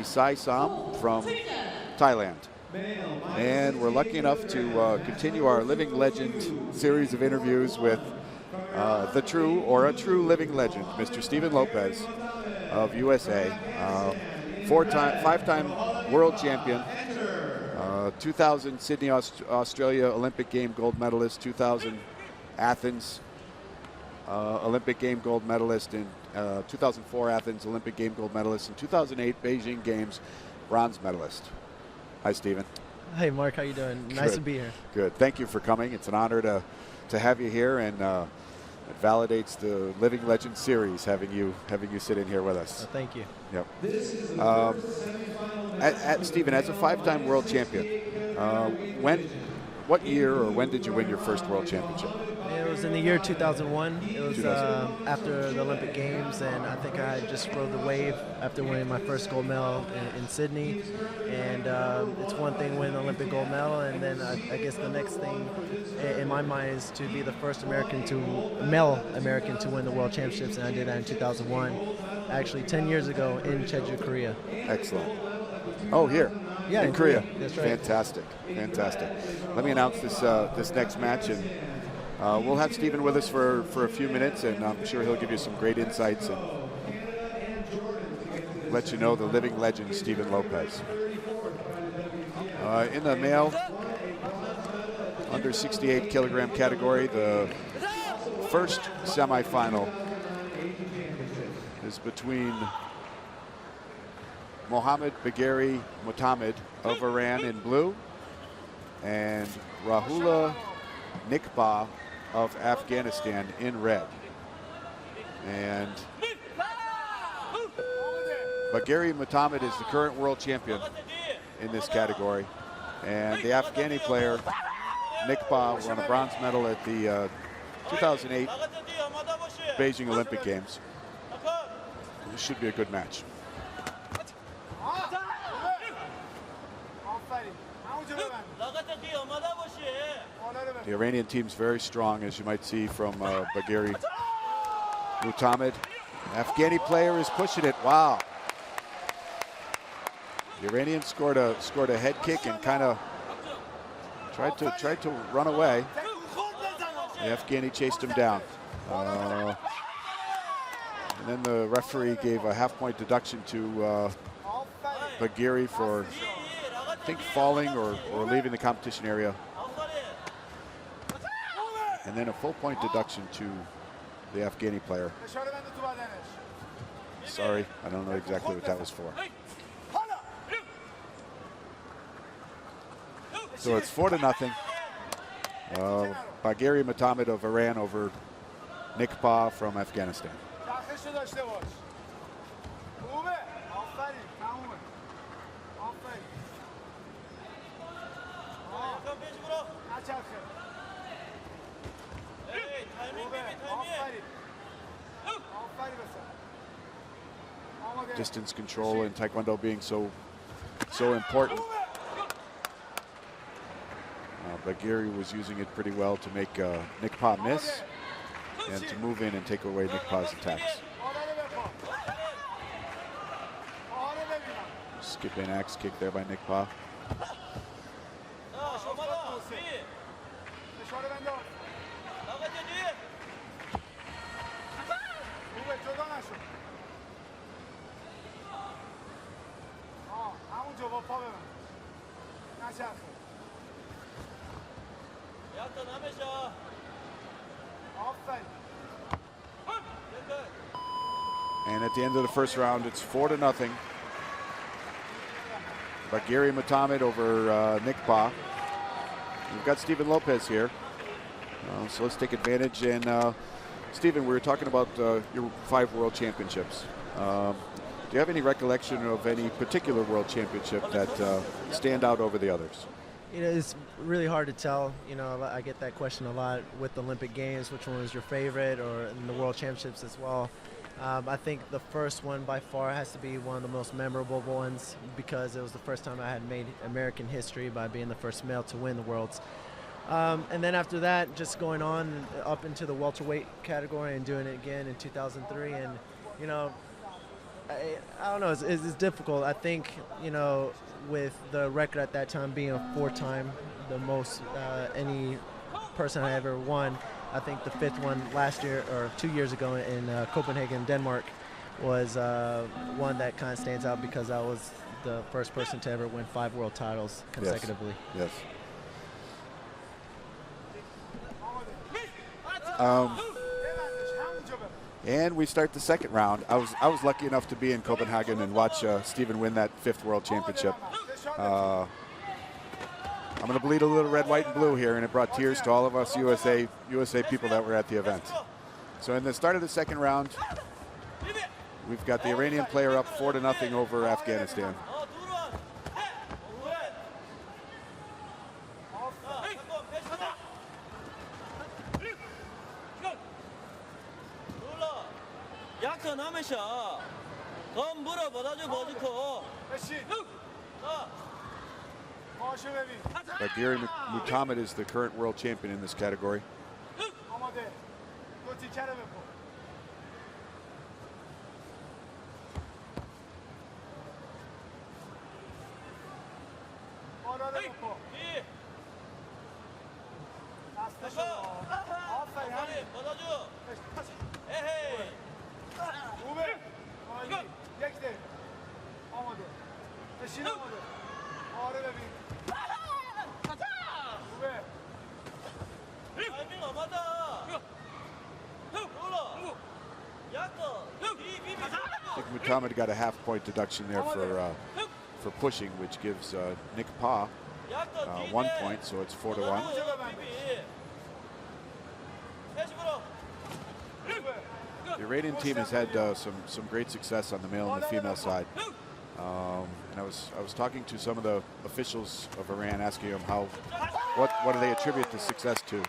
Sai Sam from Thailand. And we're lucky enough to continue our Living Legend series of interviews with the true, or a true living legend, Mr. Stephen Lopez of USA. Five-time world champion, 2000 Sydney, Australia Olympic game gold medalist, 2000 Athens Olympic game gold medalist, in 2004 Athens Olympic game gold medalist, and 2008 Beijing Games bronze medalist. Hi, Stephen. Hey, Mark. How you doing? Good. Nice to be here. Good. Thank you for coming. It's an honor to have you here, and it validates the Living Legend series having you sit in here with us. Thank you. Yep. Stephen, as a five-time world champion, what year or when did you win your first world championship? It was in the year 2001. It was after the Olympic Games, and I think I just rode the wave after winning my first gold medal in Sydney. And it's one thing winning the Olympic gold medal, and then I guess the next thing in my mind is to be the first male American to win the World Championships, and I did that in 2001, actually 10 years ago in Jeju, Korea. Excellent. Oh, here. Yeah, in Korea. That's right. Fantastic, fantastic. Let me announce this next match, and we'll have Stephen with us for a few minutes, and I'm sure he'll give you some great insights and let you know the living legend, Stephen Lopez. In the male under 68 kilogram category, the first semifinal is between Bagheri Motamed of Iran in blue and Rohullah Nikpaa of Afghanistan in red. And Bagheri Motamed is the current world champion in this category, and the Afghani player Nikpaa won a bronze medal at the 2008 Beijing Olympic Games. This should be a good match. The Iranian team's very strong, as you might see from Bagheri Motamed. Afghani player is pushing it. Wow. The Iranian scored a head kick and kind of tried to run away. The Afghani chased him down. And then the referee gave a half-point deduction to Bagheri for, I think, falling or leaving the competition area. And then a full-point deduction to the Afghani player. Sorry, I don't know exactly what that was for. So it's 4-0. Bagheri Motamed of Iran over Nikpaa from Afghanistan. Distance control in Taekwondo being so important. Bagheri was using it pretty well to make Nikpaa miss and to move in and take away Nikpaa's attacks. Skip in axe kick there by Nikpaa. And at the end of the first round, it's 4-0. Bagheri Motamed over Nikpaa. We've got Stephen Lopez here, so let's take advantage. And Stephen, we were talking about your 5 world championships. Do you have any recollection of any particular world championship that stand out over the others? You know, it's really hard to tell. You know, I get that question a lot with the Olympic Games. Which one was your favorite, or in the World Championships as well? I think the first one by far has to be one of the most memorable ones, because it was the first time I had made American history by being the first male to win the Worlds. And then after that, just going on up into the welterweight category and doing it again in 2003. And, you know, I don't know. It's difficult. I think, you know, with the record at that time being a 4-time, the most any person I ever won. I think the 5th one last year or 2 years ago in Copenhagen, Denmark, was one that kind of stands out because I was the first person to ever win 5 world titles consecutively. Yes. And we start the second round. I was lucky enough to be in Copenhagen and watch Steven win that 5th world championship. I'm going to bleed a little red, white, and blue here, and it brought tears to all of us USA people that were at the event. So in the start of the second round, we've got the Iranian player up 4-0 over Afghanistan. Bagheri Motamed is the current world champion in this category. I think Mohammed got a half-point deduction there for pushing, which gives Nikpaa 1 point, so it's 4-1. The Iranian team has had some great success on the male and the female side. And I was talking to some of the officials of Iran, asking them what do they attribute the success to.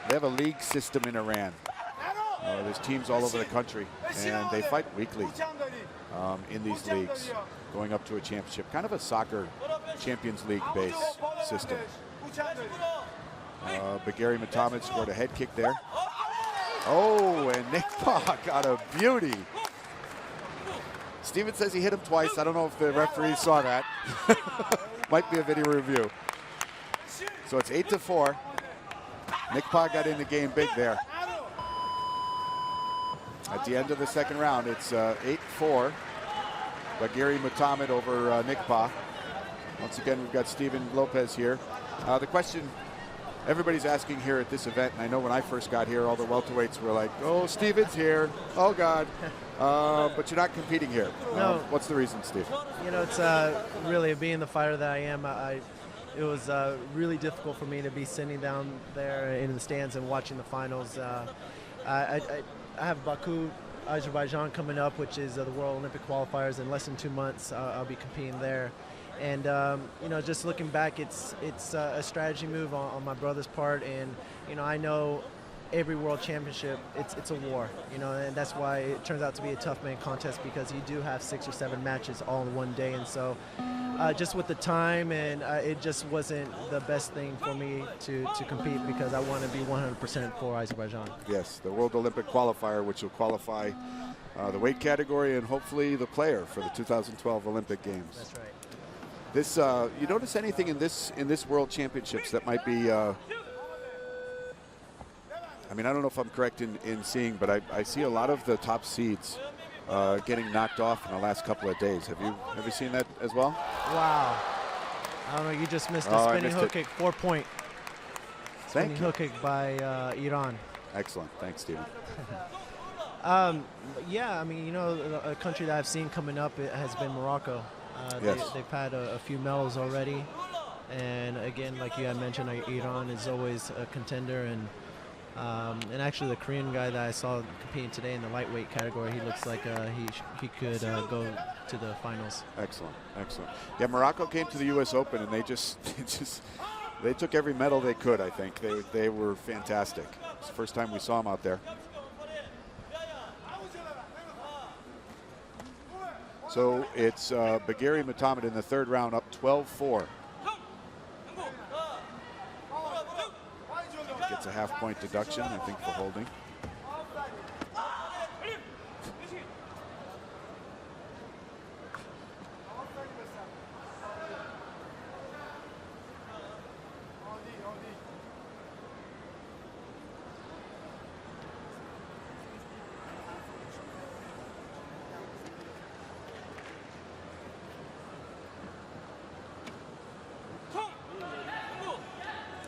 They have a league system in Iran. There's teams all over the country, and they fight weekly in these leagues, going up to a championship, kind of a soccer Champions League base system. Bagheri Motamed scored a head kick there. Oh, and Nikpaa got a beauty. Steven says he hit him twice. I don't know if the referee saw that. Might be a video review. So it's 8-4. Nikpaa got in the game big there. At the end of the second round, it's 8-4. Bagheri Motamed over Nikpaa. Once again, we've got Steven Lopez here. The question everybody's asking here at this event, and I know when I first got here, all the welterweights were like, oh, Steven's here. Oh, God. But you're not competing here. No. What's the reason, Steve? You know, it's really being the fighter that I am. It was really difficult for me to be sitting down there in the stands and watching the finals. I have Baku, Azerbaijan coming up, which is the World Olympic qualifiers. In less than 2 months, I'll be competing there. And you know, just looking back, it's a strategy move on my brother's part. And you know, I know every world championship, it's a war. You know, and that's why it turns out to be a tough man contest, because you do have 6 or 7 matches all in one day. And so, just with the time, and it just wasn't the best thing for me to compete, because I want to be 100% for Azerbaijan. Yes, the World Olympic qualifier, which will qualify the weight category and hopefully the player for the 2012 Olympic Games. That's right. This, you notice anything in this World Championships that might be? I mean, I don't know if I'm correct in seeing, but I see a lot of the top seeds getting knocked off in the last couple of days. Have you seen that as well? Wow. I don't know. You just missed a spinning hook kick, 4-point. Spinning hook kick by Iran. Excellent. Thanks, Steven. Yeah, I mean, you know, a country that I've seen coming up has been Morocco. Yes. They've had a few medals already. And again, like you had mentioned, Iran is always a contender. And actually, the Korean guy that I saw competing today in the lightweight category, he looks like he could go to the finals. Excellent, excellent. Yeah, Morocco came to the U.S. Open, and they took every medal they could. I think they were fantastic. It's the first time we saw them out there. So it's Bagheri Motamed in the third round, up 12-4. Gets a half-point deduction, I think, for holding.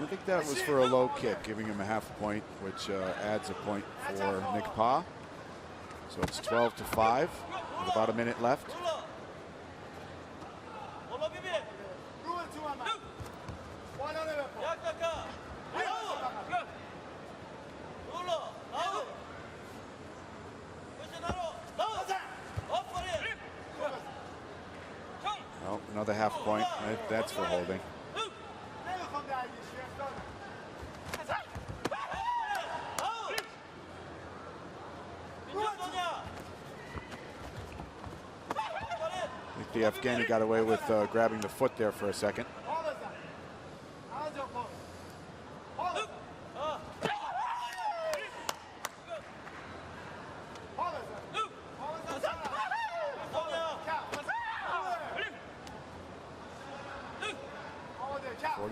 I think that was for a low kick, giving him a half point, which adds a point for Nikpaa. So it's 12-5 with about a minute left. Oh, another half point. That's for holding. I think the Afghani got away with grabbing the foot there for a second.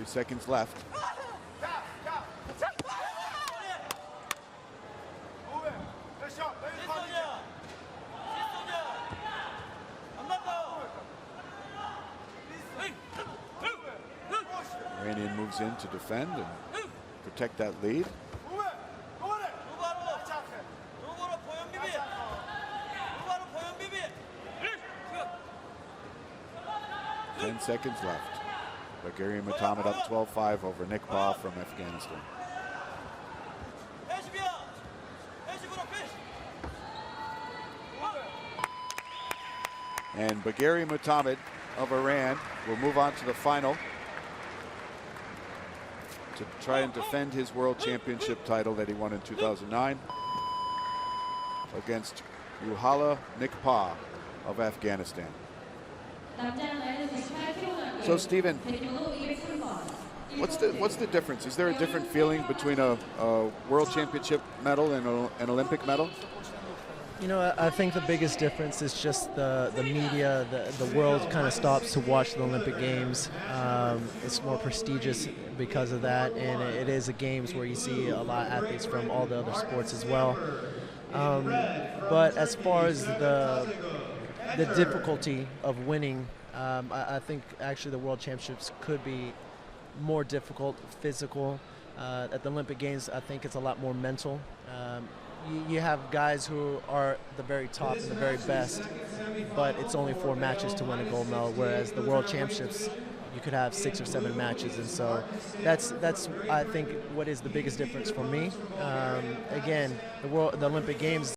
Seconds left. Iranian moves in to defend and protect that lead. 10 seconds left. Bagheri and Motamed up 12-5 over Nikpaa from Afghanistan. And Bagheri and Motamed of Iran will move on to the final to try and defend his world championship title that he won in 2009 against Rohullah Nikpaa of Afghanistan. So, Stephen, what's the difference? Is there a different feeling between a world championship medal and an Olympic medal? You know, I think the biggest difference is just the media, the world kind of stops to watch the Olympic Games. It's more prestigious because of that, and it is a games where you see a lot of athletes from all the other sports as well. But as far as the difficulty of winning, I think actually the World Championships could be more difficult, physical. At the Olympic Games, I think it's a lot more mental. You have guys who are the very top and the very best, but it's only 4 matches to win a gold medal, whereas the World Championships, you could have 6 or 7 matches, and so that's I think what is the biggest difference for me. Again, the Olympic Games